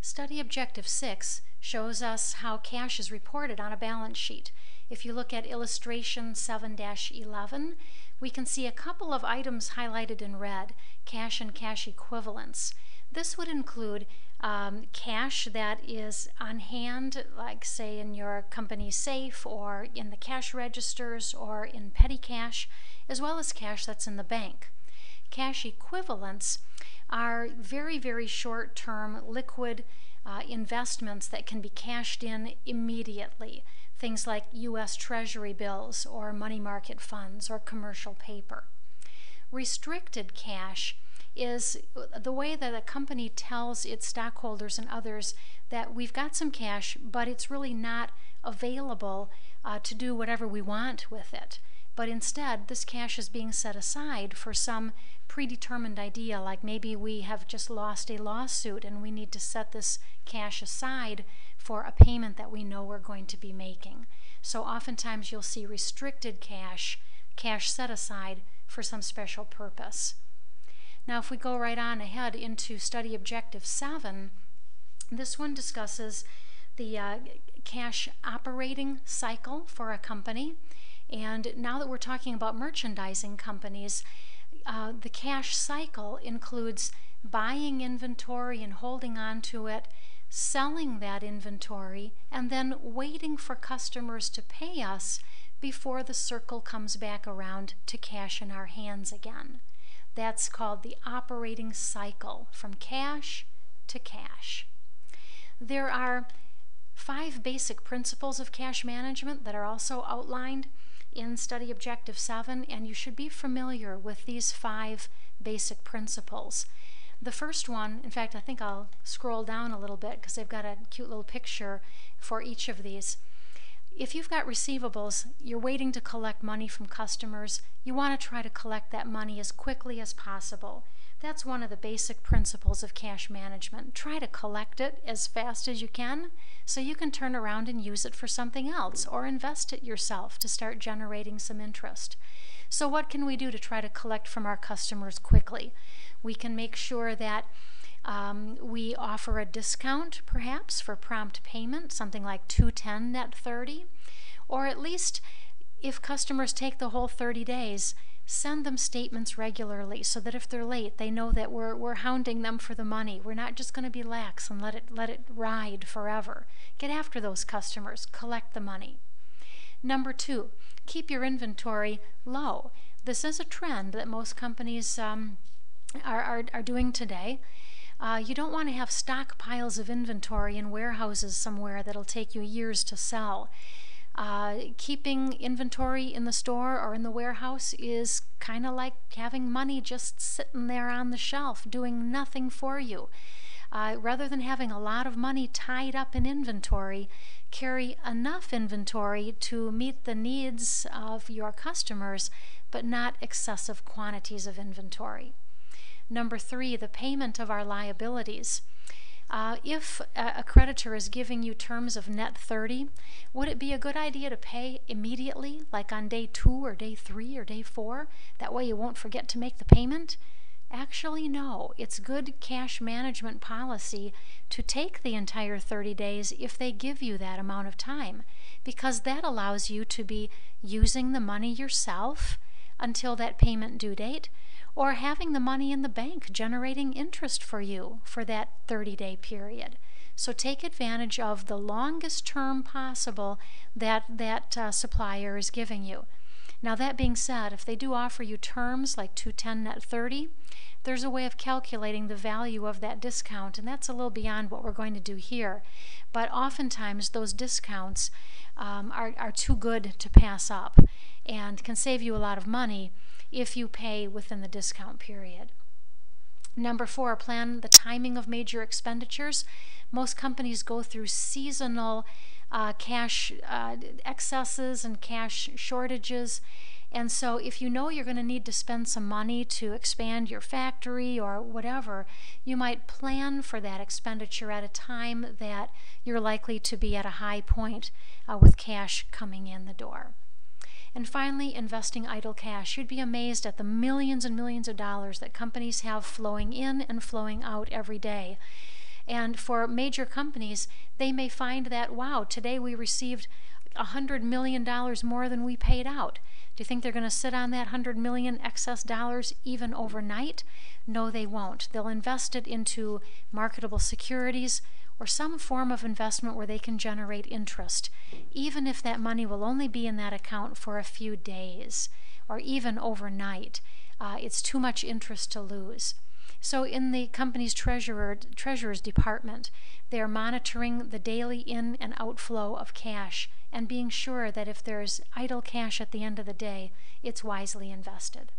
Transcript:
Study Objective 6 shows us how cash is reported on a balance sheet. If you look at illustration 7-11, we can see a couple of items highlighted in red, cash and cash equivalents. This would include cash that is on hand, like say in your company safe or in the cash registers or in petty cash, as well as cash that's in the bank. Cash equivalents are very, very short-term liquid investments that can be cashed in immediately. Things like U.S. Treasury bills or money market funds or commercial paper. Restricted cash is the way that a company tells its stockholders and others that we've got some cash, but it's really not available to do whatever we want with it. But instead, this cash is being set aside for some predetermined idea, like maybe we have just lost a lawsuit and we need to set this cash aside for a payment that we know we're going to be making. So oftentimes you'll see restricted cash, cash set aside for some special purpose. Now if we go right on ahead into Study Objective 7, this one discusses the cash operating cycle for a company. And now that we're talking about merchandising companies, the cash cycle includes buying inventory and holding on to it, selling that inventory, and then waiting for customers to pay us before the circle comes back around to cash in our hands again. That's called the operating cycle, from cash to cash. There are 5 basic principles of cash management that are also outlined in Study Objective 7, and you should be familiar with these 5 basic principles. The first one, in fact, I think I'll scroll down a little bit because they've got a cute little picture for each of these. If you've got receivables, you're waiting to collect money from customers, you want to try to collect that money as quickly as possible. That's one of the basic principles of cash management. Try to collect it as fast as you can so you can turn around and use it for something else or invest it yourself to start generating some interest. So what can we do to try to collect from our customers quickly? We can make sure that we offer a discount perhaps for prompt payment, something like 210 net 30, or at least if customers take the whole 30 days, send them statements regularly so that if they're late, they know that we're hounding them for the money. We're not just going to be lax and let it ride forever. Get after those customers, collect the money. Number 2, keep your inventory low. This is a trend that most companies are doing today. You don't want to have stockpiles of inventory in warehouses somewhere that'll take you years to sell. Keeping inventory in the store or in the warehouse is kind of like having money just sitting there on the shelf doing nothing for you. Rather than having a lot of money tied up in inventory, carry enough inventory to meet the needs of your customers, but not excessive quantities of inventory. Number 3, the payment of our liabilities. If a creditor is giving you terms of net 30, would it be a good idea to pay immediately, like on day 2 or day 3 or day 4? That way you won't forget to make the payment? Actually, no. It's good cash management policy to take the entire 30 days if they give you that amount of time, because that allows you to be using the money yourself until that payment due date, or having the money in the bank generating interest for you for that 30-day period. So take advantage of the longest term possible that supplier is giving you. Now that being said, if they do offer you terms like 210 net 30, there's a way of calculating the value of that discount, and that's a little beyond what we're going to do here. But oftentimes those discounts are too good to pass up and can save you a lot of money if you pay within the discount period. Number 4, plan the timing of major expenditures. Most companies go through seasonal cash excesses and cash shortages, and so if you know you're going to need to spend some money to expand your factory or whatever, you might plan for that expenditure at a time that you're likely to be at a high point with cash coming in the door. And finally, investing idle cash. You'd be amazed at the millions and millions of dollars that companies have flowing in and flowing out every day. And for major companies, they may find that, wow, today we received $100 million more than we paid out. Do you think they're going to sit on that $100 million excess dollars even overnight? No, they won't. They'll invest it into marketable securities or some form of investment where they can generate interest, even if that money will only be in that account for a few days or even overnight. It's too much interest to lose. So in the company's treasurer's department, they're monitoring the daily in and outflow of cash and being sure that if there's idle cash at the end of the day, it's wisely invested.